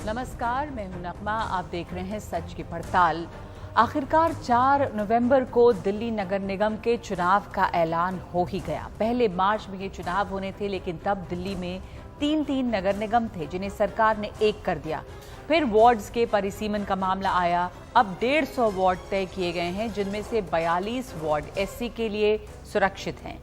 नमस्कार, मैं हूं नगमा। आप देख रहे हैं सच की पड़ताल। आखिरकार 4 नवंबर को दिल्ली नगर निगम के चुनाव का ऐलान हो ही गया। पहले मार्च में ये चुनाव होने थे, लेकिन तब दिल्ली में 3 नगर निगम थे जिन्हें सरकार ने एक कर दिया। फिर वार्ड्स के परिसीमन का मामला आया। अब 150 वार्ड तय किए गए हैं, जिनमें से 42 वार्ड एससी के लिए सुरक्षित हैं।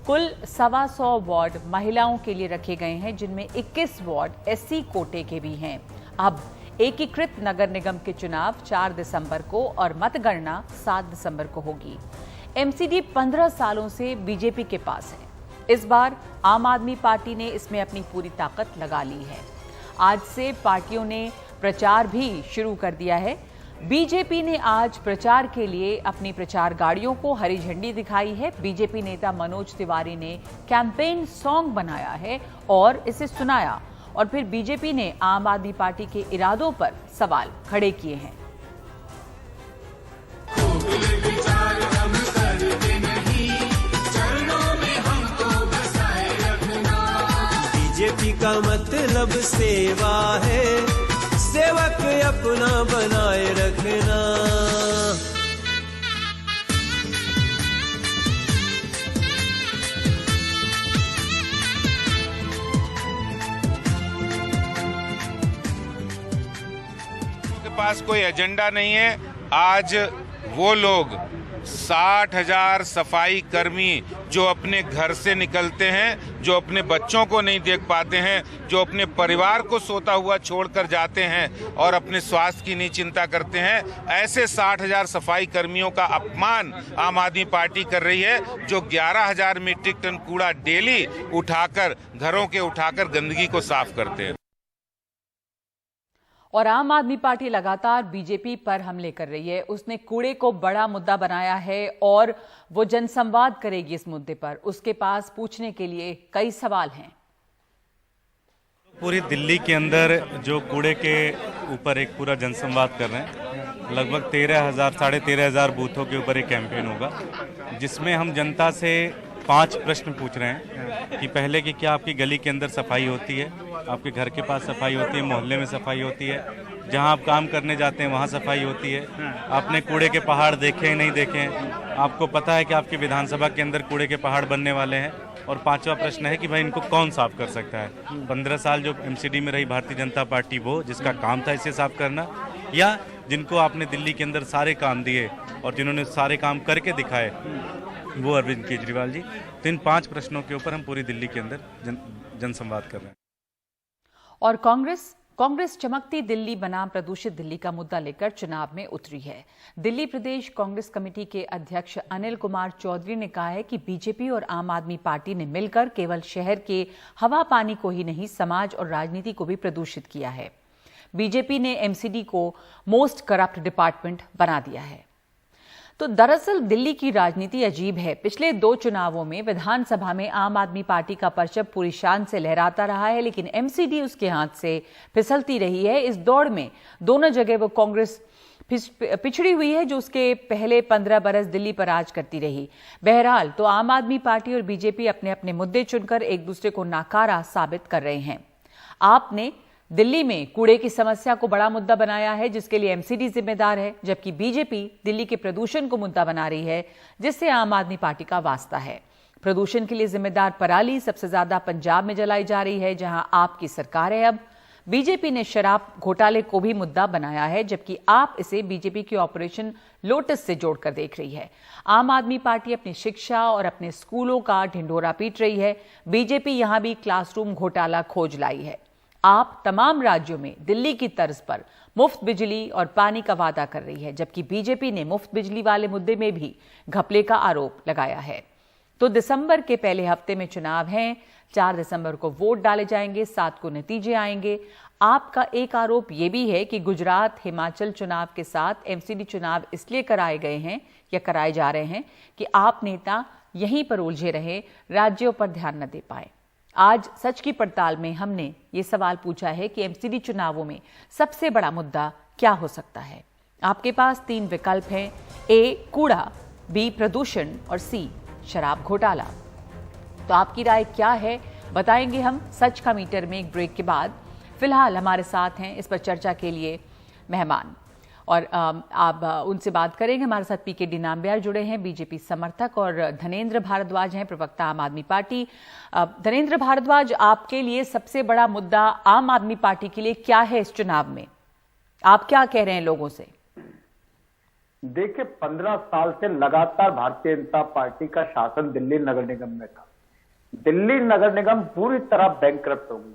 कुल 125 वार्ड महिलाओं के लिए रखे गए हैं, जिनमें 21 वार्ड एससी कोटे के भी हैं। अब एकीकृत नगर निगम के चुनाव 4 दिसंबर को और मतगणना 7 दिसंबर को होगी। एमसीडी 15 सालों से बीजेपी के पास है। इस बार आम आदमी पार्टी ने इसमें अपनी पूरी ताकत लगा ली है। आज से पार्टियों ने प्रचार भी शुरू कर दिया है। बीजेपी ने आज प्रचार के लिए अपनी प्रचार गाड़ियों को हरी झंडी दिखाई है। बीजेपी नेता मनोज तिवारी ने कैंपेन सॉन्ग बनाया है और इसे सुनाया, और फिर बीजेपी ने आम आदमी पार्टी के इरादों पर सवाल खड़े किए हैं। बीजेपी का मतलब सेवा है, सेवक अपना बनाए रखना। पास कोई एजेंडा नहीं है। आज वो लोग 60,000 सफाई कर्मी जो अपने घर से निकलते हैं, जो अपने बच्चों को नहीं देख पाते हैं, जो अपने परिवार को सोता हुआ छोड़कर जाते हैं और अपने स्वास्थ्य की नहीं चिंता करते हैं, ऐसे 60,000 सफाई कर्मियों का अपमान आम आदमी पार्टी कर रही है, जो 11,000 मीट्रिक टन कूड़ा डेली उठाकर घरों के उठाकर गंदगी को साफ करते हैं। और आम आदमी पार्टी लगातार बीजेपी पर हमले कर रही है। उसने कूड़े को बड़ा मुद्दा बनाया है और वो जनसंवाद करेगी इस मुद्दे पर। उसके पास पूछने के लिए कई सवाल हैं। पूरी दिल्ली के अंदर जो कूड़े के ऊपर एक पूरा जनसंवाद कर रहे हैं, लगभग 13,000 बूथों के ऊपर एक कैंपेन होगा, जिसमें हम जनता से 5 प्रश्न पूछ रहे हैं कि पहले कि क्या आपकी गली के अंदर सफाई होती है, आपके घर के पास सफाई होती है, मोहल्ले में सफाई होती है, जहां आप काम करने जाते हैं वहां सफाई होती है, आपने कूड़े के पहाड़ देखे हैं नहीं देखे हैं, आपको पता है कि आपकी विधानसभा के अंदर कूड़े के पहाड़ बनने वाले हैं, और 5वां प्रश्न है कि भाई इनको कौन साफ कर सकता है। 15 साल जो एमसीडी में रही भारतीय जनता पार्टी, वो जिसका काम था इसे साफ करना, या जिनको आपने दिल्ली के अंदर सारे काम दिए और जिन्होंने सारे काम करके दिखाए, वो अरविंद केजरीवाल जी। तो इन 5 प्रश्नों के ऊपर हम पूरी दिल्ली के अंदर जनसंवाद कर रहे हैं। और कांग्रेस चमकती दिल्ली बनाम प्रदूषित दिल्ली का मुद्दा लेकर चुनाव में उतरी है। दिल्ली प्रदेश कांग्रेस कमेटी के अध्यक्ष अनिल कुमार चौधरी ने कहा है कि बीजेपी और आम आदमी पार्टी ने मिलकर केवल शहर के हवा पानी को ही नहीं, समाज और राजनीति को भी प्रदूषित किया है। बीजेपी ने एमसीडी को मोस्ट करप्ट डिपार्टमेंट बना दिया है। तो दरअसल दिल्ली की राजनीति अजीब है। पिछले 2 चुनावों में विधानसभा में आम आदमी पार्टी का परचम पूरी शान से लहराता रहा है, लेकिन एमसीडी उसके हाथ से फिसलती रही है। इस दौड़ में दोनों जगह वो कांग्रेस पिछड़ी हुई है, जो उसके पहले 15 बरस दिल्ली पर राज करती रही। बहरहाल तो आम आदमी पार्टी और बीजेपी अपने अपने मुद्दे चुनकर एक दूसरे को नाकारा साबित कर रहे हैं। आपने दिल्ली में कूड़े की समस्या को बड़ा मुद्दा बनाया है, जिसके लिए एमसीडी जिम्मेदार है, जबकि बीजेपी दिल्ली के प्रदूषण को मुद्दा बना रही है, जिससे आम आदमी पार्टी का वास्ता है। प्रदूषण के लिए जिम्मेदार पराली सबसे ज्यादा पंजाब में जलाई जा रही है, जहां आपकी सरकार है। अब बीजेपी ने शराब घोटाले को भी मुद्दा बनाया है, जबकि आप इसे बीजेपी के ऑपरेशन लोटस से जोड़कर देख रही है। आम आदमी पार्टी अपनी शिक्षा और अपने स्कूलों का ढिंढोरा पीट रही है। बीजेपी यहां भी क्लासरूम घोटाला खोज लाई है। आप तमाम राज्यों में दिल्ली की तर्ज पर मुफ्त बिजली और पानी का वादा कर रही है, जबकि बीजेपी ने मुफ्त बिजली वाले मुद्दे में भी घपले का आरोप लगाया है। तो दिसंबर के पहले हफ्ते में चुनाव हैं। 4 दिसंबर को वोट डाले जाएंगे, 7 को नतीजे आएंगे। आपका एक आरोप यह भी है कि गुजरात, हिमाचल चुनाव के साथ एमसीडी चुनाव इसलिए कराए गए हैं या कराए जा रहे हैं कि आप नेता यहीं पर उलझे रहे, राज्यों पर ध्यान न दे पाए। आज सच की पड़ताल में हमने ये सवाल पूछा है कि एमसीडी चुनावों में सबसे बड़ा मुद्दा क्या हो सकता है। आपके पास 3 विकल्प हैं: ए कूड़ा, बी प्रदूषण और सी शराब घोटाला। तो आपकी राय क्या है, बताएंगे हम सच का मीटर में एक ब्रेक के बाद। फिलहाल हमारे साथ हैं इस पर चर्चा के लिए मेहमान, और आप उनसे बात करेंगे। हमारे साथ पीकेडी नाम्बियार जुड़े हैं, बीजेपी समर्थक, और धनेंद्र भारद्वाज हैं, प्रवक्ता आम आदमी पार्टी। धनेंद्र भारद्वाज, आपके लिए सबसे बड़ा मुद्दा आम आदमी पार्टी के लिए क्या है इस चुनाव में? आप क्या कह रहे हैं लोगों से? देखिए, 15 साल से लगातार भारतीय जनता पार्टी का शासन दिल्ली नगर निगम में था। दिल्ली नगर निगम पूरी तरह बैंकक्रप्ट हो गई।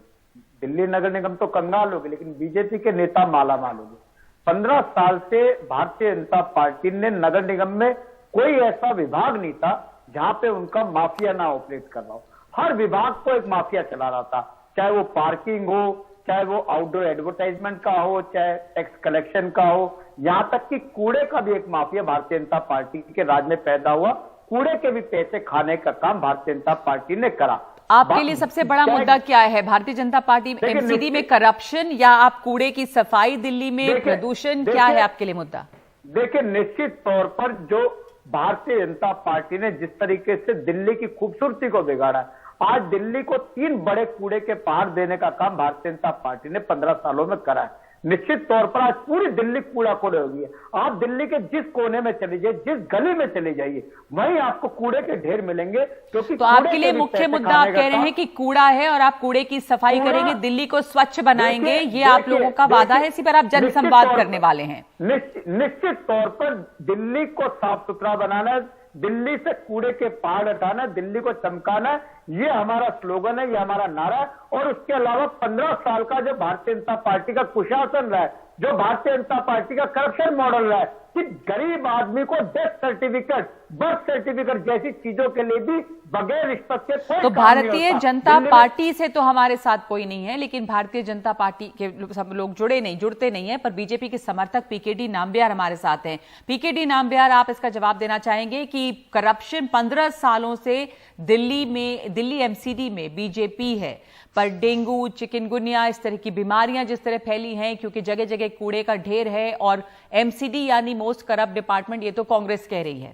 दिल्ली नगर निगम तो कंगाल हो गई, लेकिन बीजेपी के नेता मालामाल हो गए। 15 साल से भारतीय जनता पार्टी ने नगर निगम में कोई ऐसा विभाग नहीं था जहां पे उनका माफिया ना ऑपरेट कर रहा हो। हर विभाग को एक माफिया चला रहा था, चाहे वो पार्किंग हो, चाहे वो आउटडोर एडवर्टाइजमेंट का हो, चाहे टैक्स कलेक्शन का हो, यहां तक कि कूड़े का भी एक माफिया भारतीय जनता पार्टी के राज में पैदा हुआ। कूड़े के भी पैसे खाने का काम भारतीय जनता पार्टी ने करा। आपके लिए सबसे बड़ा मुद्दा क्या है? भारतीय जनता पार्टी एमसीडी में करप्शन, या आप कूड़े की सफाई, दिल्ली में प्रदूषण, क्या है आपके लिए मुद्दा? देखिए, निश्चित तौर पर जो भारतीय जनता पार्टी ने जिस तरीके से दिल्ली की खूबसूरती को बिगाड़ा, आज दिल्ली को 3 बड़े कूड़े के पहाड़ देने का काम भारतीय जनता पार्टी ने 15 सालों में करा है। निश्चित तौर पर आज पूरी दिल्ली कूड़ा कूड़े हो गई है। आप दिल्ली के जिस कोने में चले जाइए, जिस गली में चले जाइए, वहीं आपको कूड़े के ढेर मिलेंगे। क्योंकि तो आपके लिए मुख्य मुद्दा आप कह रहे हैं कि कूड़ा है और आप कूड़े की सफाई करेंगे, दिल्ली को स्वच्छ बनाएंगे, ये आप लोगों का वादा है, इसी पर आप जनसंवाद करने वाले हैं। निश्चित तौर पर दिल्ली को साफ सुथरा बनाना, दिल्ली से कूड़े के पहाड़ हटाना, दिल्ली को चमकाना, ये हमारा स्लोगन है, ये हमारा नारा है। और उसके अलावा 15 साल का जो भारतीय जनता पार्टी का कुशासन रहा है, जो भारतीय जनता पार्टी का करप्शन मॉडल रहा है, कि गरीब आदमी को डेथ सर्टिफिकेट, बर्थ सर्टिफिकेट जैसी चीजों के लिए भी बगैर रिश्वत के कोई तो भारतीय जनता पार्टी से तो हमारे साथ कोई नहीं है, लेकिन भारतीय जनता पार्टी के सब लोग जुड़ते नहीं है, पर बीजेपी के समर्थक पीकेडी नाम्बियार हमारे साथ हैं। पीकेडी नाम्बियार, आप इसका जवाब देना चाहेंगे कि करप्शन 15 सालों से दिल्ली एमसीडी में बीजेपी है, पर डेंगू, चिकनगुनिया, इस तरह की बीमारियां जिस तरह फैली हैं, क्योंकि जगह जगह कूड़े का ढेर है, और एमसीडी यानी मोस्ट करप्ट डिपार्टमेंट, ये तो कांग्रेस कह रही है।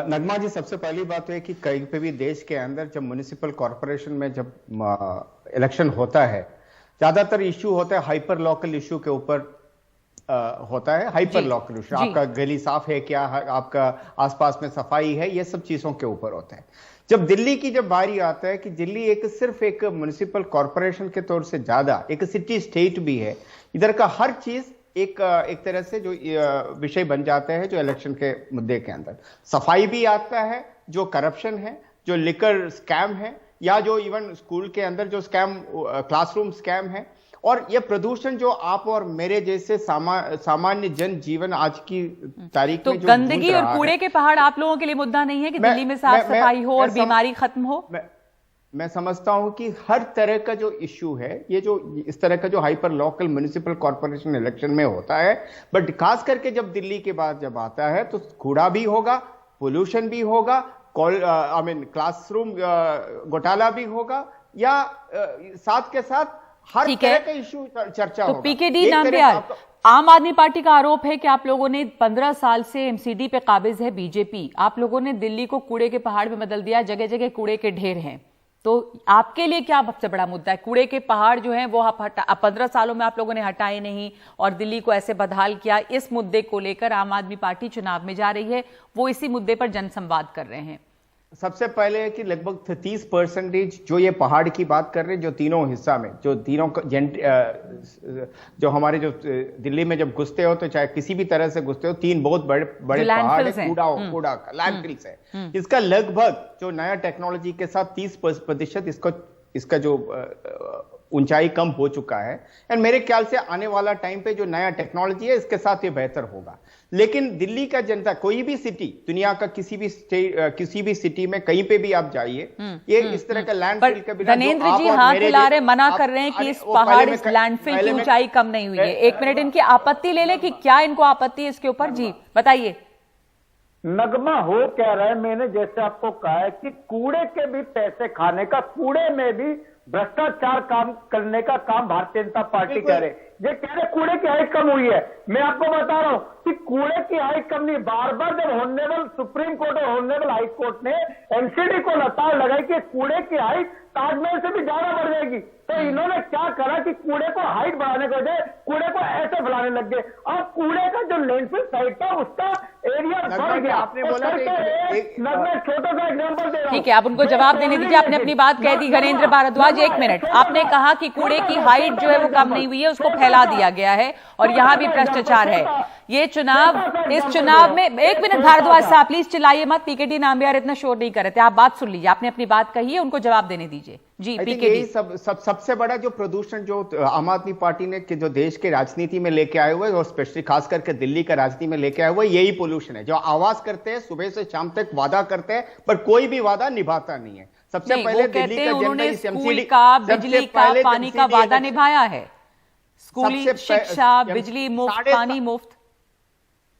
नगमा जी, सबसे पहली बात तो है कि कहीं पे भी देश के अंदर जब म्युनिसिपल कॉर्पोरेशन में जब इलेक्शन होता है, ज्यादातर इश्यू होता है हाइपर लोकल इश्यू के ऊपर होता है। हाइपर लोकल इश्यू, आपका गली साफ है क्या, आपका आसपास में सफाई है, ये सब चीजों के ऊपर होता है। जब दिल्ली की जब बारी आता है कि दिल्ली सिर्फ एक म्युनिसिपल कॉर्पोरेशन के तौर से ज्यादा एक सिटी स्टेट भी है, इधर का हर चीज एक तरह से जो विषय बन जाता है, जो इलेक्शन के मुद्दे के अंदर सफाई भी आता है, जो करप्शन है, जो लिकर स्कैम है, या जो इवन स्कूल के अंदर जो स्कैम, क्लासरूम स्कैम है, और ये प्रदूषण जो आप और मेरे जैसे सामान्य जन जीवन आज की तारीख तो में जो गंदगी और कूड़े के पहाड़ आप लोगों के लिए मुद्दा नहीं है कि दिल्ली में साफ सफाई हो और बीमारी खत्म हो? मैं समझता हूं कि हर तरह का जो इश्यू है, ये जो इस तरह का जो hyper local municipal corporation election में होता है, बट खास करके जब दिल्ली के बाद जब आता है तो कूड़ा भी होगा, पोल्यूशन भी होगा, क्लासरूम घोटाला भी होगा, या साथ के साथ हर तरह का इश्यू चर्चा होगा। तो पीकेडी नाम्बियार, आम आदमी पार्टी का आरोप है कि आप लोगों ने 15 साल से एमसीडी पे काबिज है बीजेपी, आप लोगों ने दिल्ली को कूड़े के पहाड़ में बदल दिया, जगह जगह कूड़े के ढेर हैं। तो आपके लिए क्या सबसे बड़ा मुद्दा है? कूड़े के पहाड़ जो हैं वो 15 सालों में आप लोगों ने हटाए नहीं, और दिल्ली को ऐसे बदहाल किया। इस मुद्दे को लेकर आम आदमी पार्टी चुनाव में जा रही है, वो इसी मुद्दे पर जनसंवाद कर रहे हैं। सबसे पहले है कि लगभग 30% जो ये पहाड़ की बात कर रहे हैं, जो तीनों हिस्सा में, जो तीनों जो हमारे जो दिल्ली में जब घुसते हो, तो चाहे किसी भी तरह से घुसते हो, 3 बहुत बड़े पहाड़ है, कूड़ा का लैंडफिल्स है। इसका लगभग जो नया टेक्नोलॉजी के साथ 30% इसका जो ऊंचाई कम हो चुका है, एंड मेरे ख्याल से आने वाला टाइम पे जो नया टेक्नोलॉजी है, इसके साथ ये बेहतर होगा। लेकिन दिल्ली का जनता, कोई भी सिटी, दुनिया का किसी भी सिटी में कहीं पे भी आप जाइए, ये इस तरह का लैंडफिल के बिना, धनेंद्र जी हाथ हिला रहे, मना कर रहे हैं कि इस पहाड़, इस लैंडफिल की ऊंचाई कम नहीं हुई है। 1 मिनट इनकी आपत्ति ले ले कि क्या इनको आपत्ति है इसके ऊपर? जी बताइए। नगमा हो कह रहा है, मैंने जैसे आपको कहा है कि कूड़े के भी पैसे खाने का, कूड़े में भी भ्रष्टाचार काम करने का काम भारतीय जनता पार्टी कह रहे। ये कह रहे कूड़े की हाइट कम हुई है। मैं आपको बता रहा हूं कि कूड़े की हाइट कम नहीं, बार बार जब ऑनरेबल सुप्रीम कोर्ट और ऑनरेबल हाई कोर्ट ने एमसीडी को लताड़ लगाई कि कूड़े की हाइट ताजमहल से भी ज्यादा बढ़ जाएगी। तो इन्होंने क्या करा कि कूड़े को हाइट बढ़ाने के बजाय कूड़े को ऐसे फैलाने लग गए। अब कूड़े का जो लैंडफिल साइट था उसका एरिया बढ़ गया। आपने बोला मैं छोटा सा एग्जांपल दे रहा हूं। ठीक है, आप उनको जवाब देने दीजिए। आपने अपनी बात कह दी। घनेंद्र भारद्वाज, 1 मिनट। आपने कहा कि कूड़े की हाइट जो है वो कम नहीं हुई है, उसको फैला दिया गया है और यहाँ भी भ्रष्टाचार है। ये चुनाव, इस चुनाव में 1 मिनट भारद्वाज साहब प्लीज चिल्लाइए मत। पीकेटी नाम्बियार इतना शोर नहीं कर रहे थे। आप बात सुन लीजिए, आपने अपनी बात कही है, उनको जवाब देने दीजिए। जी पीकेटी। सबसे बड़ा जो प्रदूषण जो आम आदमी पार्टी ने जो देश के राजनीति में लेके आए हुए और स्पेशली खास करके दिल्ली का राजनीति में लेके आए हुए, यही पोल्यूशन है। जो आवाज करते हैं, सुबह से शाम तक वादा करते हैं, पर कोई भी वादा निभाता नहीं है। सबसे पहले दिल्ली का उन्होंने स्कूल का, बिजली का, पानी का वादा निभाया है। स्कूली शिक्षा, बिजली मुफ्त, पानी मुफ्त।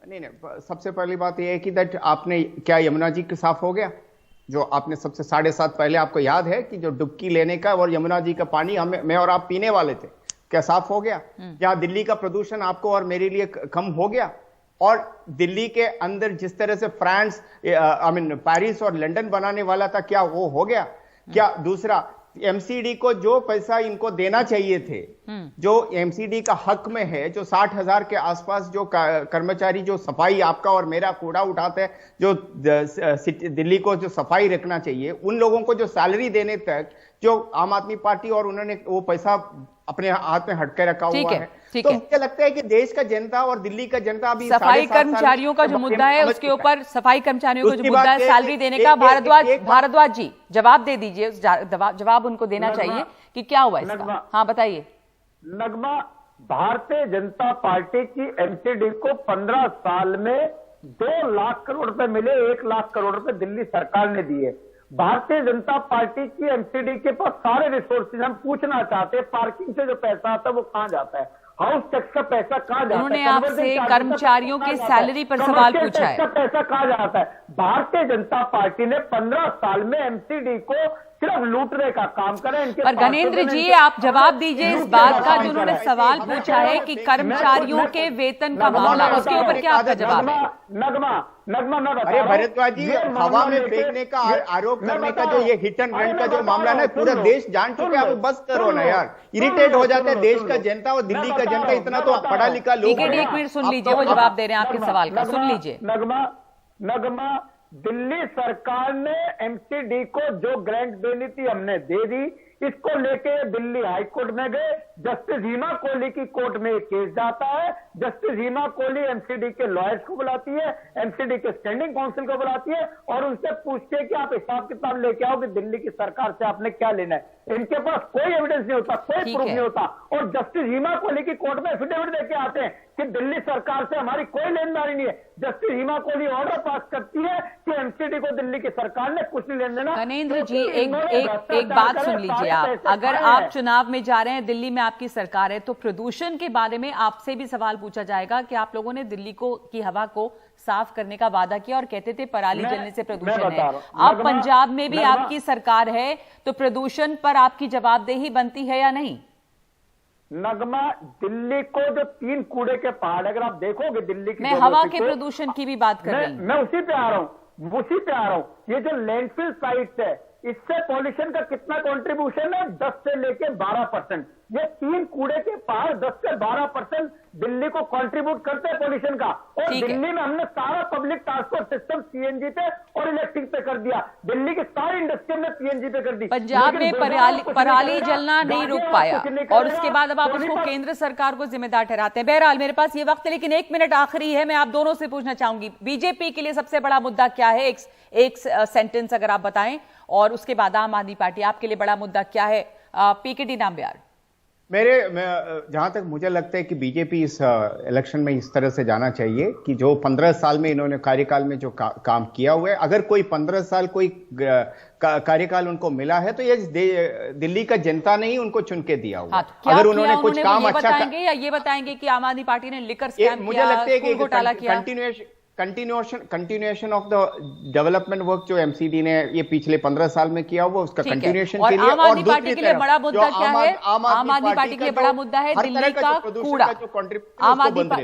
नहीं, सबसे पहली बात यह है कि दैट आपने क्या यमुना जी के साफ हो गया? जो आपने सबसे 7.5 पहले, आपको याद है कि जो डुबकी लेने का और यमुना जी का पानी मैं और आप पीने वाले थे, क्या साफ हो गया? क्या दिल्ली का प्रदूषण आपको और मेरे लिए कम हो गया? और दिल्ली के अंदर जिस तरह से फ्रांस, पेरिस और लंदन बनाने वाला था, क्या वो हो गया? क्या दूसरा एमसीडी को जो पैसा इनको देना चाहिए थे, जो एमसीडी का हक में है, जो 60,000 के आसपास जो कर्मचारी जो सफाई आपका और मेरा कूड़ा उठाते हैं, जो दिल्ली को जो सफाई रखना चाहिए, उन लोगों को जो सैलरी देने तक जो आम आदमी पार्टी और उन्होंने वो पैसा अपने हाथ में हटके रखा हुआ है। तो मुझे लगता है कि देश का जनता और दिल्ली का जनता अभी सफाई कर्मचारियों का जो मुद्दा है, उसके ऊपर सफाई कर्मचारियों को जो मुद्दा है सैलरी देने का, भारद्वाज जी जवाब दे दीजिए। जवाब उनको देना चाहिए कि क्या हुआ इसका। हाँ बताइए। नगमा, भारतीय जनता पार्टी की एमसीडी को 15 साल में 2 लाख करोड़ रुपए मिले। 1 लाख करोड़ रुपए दिल्ली सरकार ने दिए। भारतीय जनता पार्टी की एमसीडी के पास सारे रिसोर्सेज। हम पूछना चाहते हैं, पार्किंग से जो पैसा आता है वो कहां जाता है? हाउस टैक्स का पैसा कहां जाता है? उन्होंने आपसे कर्मचारियों की सैलरी पर सवाल पूछा है। पैसा कहां जाता है? भारतीय जनता पार्टी ने 15 साल में एमसीडी को सिर्फ लूटने का काम करें। पर घनेंद्र जी, आप जवाब दीजिए इस बात का जो उन्होंने सवाल पूछा है कि कर्मचारियों के वेतन का मामला, उसके ऊपर क्या आपका जवाब है? नगमा अरे भारद्वाज जी, हवा में फेंकने का आरोप करने का जो ये हिट एंड रन का जो मामला है, पूरा देश जान चुके हैं। आप बस करो ना यार, इरिटेट हो जाता है देश का जनता और दिल्ली का जनता। इतना तो पढ़ा लिखा लोग। 1 मिनट सुन लीजिए, वो जवाब दे रहे हैं आपके सवाल का, सुन लीजिए। नगमा, दिल्ली सरकार ने एमसीडी को जो ग्रांट देनी थी हमने दे दी। इसको लेके दिल्ली हाई कोर्ट में गए। जस्टिस हिमा कोहली की कोर्ट में एक केस जाता है। जस्टिस हिमा कोहली एमसीडी के लॉयर्स को बुलाती है, एमसीडी के स्टैंडिंग काउंसिल को बुलाती है और उनसे पूछती है कि आप हिसाब किताब लेके आओ कि दिल्ली की सरकार से आपने क्या लेना है। इनके पास कोई एविडेंस नहीं होता, कोई प्रूफ नहीं होता और जस्टिस हिमा कोहली की कोर्ट में एफिडेविट देके आते हैं कि दिल्ली सरकार से हमारी कोई लेनदारी नहीं है। जस्टिस हिमा कोहली ऑर्डर पास करती है कि एमसीडी को दिल्ली की सरकार ने कुछ नहीं लेन देना। घनेंद्र जी, एक बात सुन लीजिए आप। अगर आप चुनाव में जा रहे हैं, दिल्ली में आपकी सरकार है, तो प्रदूषण के बारे में आपसे भी सवाल पूछा जाएगा कि आप लोगों ने दिल्ली की हवा को साफ करने का वादा किया और कहते थे पराली जलने से प्रदूषण है। अब पंजाब में भी आपकी सरकार है, तो प्रदूषण पर आपकी जवाबदेही बनती है या नहीं? नगमा, दिल्ली को जो 3 कूड़े के पहाड़, अगर आप देखोगे दिल्ली की, मैं हवा के प्रदूषण की भी बात कर रही हूं। मैं उसी पे आ रहा हूं। ये जो लैंडफिल साइट्स है, इससे पॉल्यूशन का कितना कंट्रीब्यूशन है? 10 से लेके 12%। ये 3 कूड़े के पहाड़ 10 से 12% दिल्ली को कंट्रीब्यूट करते हैं पॉल्यूशन का। और दिल्ली में हमने सारा पब्लिक ट्रांसपोर्ट सिस्टम सीएनजी पे और इलेक्ट्रिक पे कर दिया। दिल्ली की सारी इंडस्ट्री हमने पीएनजी पे कर दी। पंजाब में पराली जलना नहीं रुक पाया और उसके बाद अब आप उसको केंद्र सरकार को जिम्मेदार ठहराते हैं। बहरहाल मेरे पास ये वक्त है, लेकिन 1 मिनट आखिरी है। मैं आप दोनों से पूछना चाहूंगी, बीजेपी के लिए सबसे बड़ा मुद्दा क्या है? एक सेंटेंस अगर आप बताएं, और उसके बाद आम आदमी पार्टी, आपके लिए बड़ा मुद्दा क्या है? पीकेटी नाम्बियार। जहां तक मुझे लगता है कि बीजेपी इस इलेक्शन में इस तरह से जाना चाहिए कि जो 15 साल में इन्होंने कार्यकाल में जो काम किया हुआ है, अगर कोई 15 साल कोई कार्यकाल उनको मिला है तो ये दिल्ली का जनता ने ही उनको चुन के दिया हुआ। तो अगर उन्होंने कुछ काम अच्छा बताएंगे या ये बताएंगे कि आम आदमी पार्टी ने लिकर स्कैम मुझे लगता है कि continuation of the development work जो एमसीडी ने ये पिछले 15 साल में किया हुआ, उसका कंटिन्यूएशन के लिए। आम आदमी पार्टी के लिए बड़ा मुद्दा क्या है? आम आदमी पार्टी के लिए बड़ा मुद्दा है दिल्ली का कूड़ा।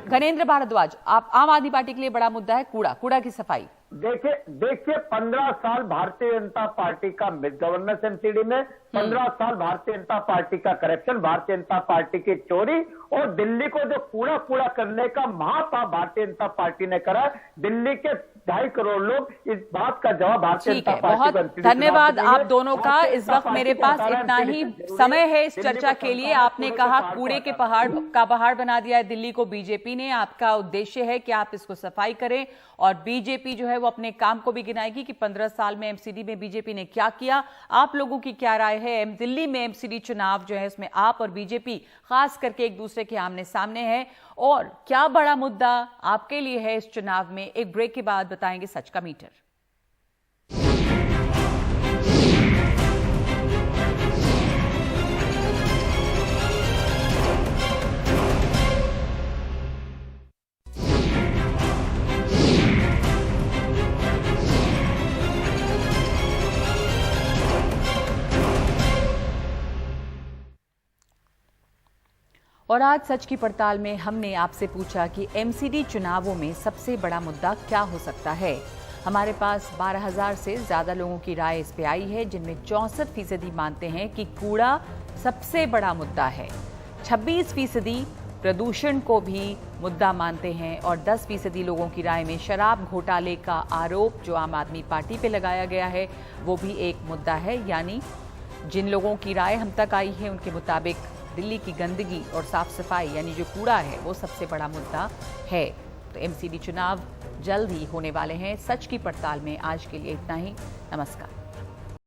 घनेंद्र भारद्वाज, आप आम आदमी पार्टी के लिए बड़ा मुद्दा है कूड़ा की सफाई। देखिए 15 साल भारतीय जनता पार्टी का मिस गवर्नेंस एमसीडी में, 15 साल भारतीय जनता पार्टी का करप्शन, भारतीय जनता पार्टी की चोरी, और दिल्ली को जो कूड़ा करने का महापाप भारतीय जनता पार्टी ने करा। दिल्ली के 2.5 करोड़ लोग इस बात का जवाब भारतीय जनता पार्टी को बहुत धन्यवाद आप दोनों का। इस वक्त मेरे पास इतना ही समय है इस चर्चा के लिए। आपने कहा कूड़े के पहाड़ बना दिया है दिल्ली को बीजेपी ने। आपका उद्देश्य है कि आप इसको सफाई करें और बीजेपी जो है वो अपने काम को भी गिनाएगी कि 15 साल में एमसीडी में बीजेपी ने क्या किया। आप लोगों की क्या राय है? दिल्ली में एमसीडी चुनाव जो है उसमें आप और बीजेपी खास करके एक दूसरे के आमने सामने है, और क्या बड़ा मुद्दा आपके लिए है इस चुनाव में? एक ब्रेक के बाद बताएंगे सच का मीटर। और आज सच की पड़ताल में हमने आपसे पूछा कि एमसीडी चुनावों में सबसे बड़ा मुद्दा क्या हो सकता है। हमारे पास 12,000 से ज्यादा लोगों की राय इस पे आई है, जिनमें 64% मानते हैं कि कूड़ा सबसे बड़ा मुद्दा है, 26% प्रदूषण को भी मुद्दा मानते हैं, और 10% लोगों की राय में शराब घोटाले का आरोप जो आम आदमी पार्टी पे लगाया गया है वो भी एक मुद्दा है। यानी जिन लोगों की राय हम तक आई है उनके मुताबिक दिल्ली की गंदगी और साफ सफाई यानी जो कूड़ा है वो सबसे बड़ा मुद्दा है। तो एमसीडी चुनाव जल्द ही होने वाले हैं। सच की पड़ताल में आज के लिए इतना ही। नमस्कार।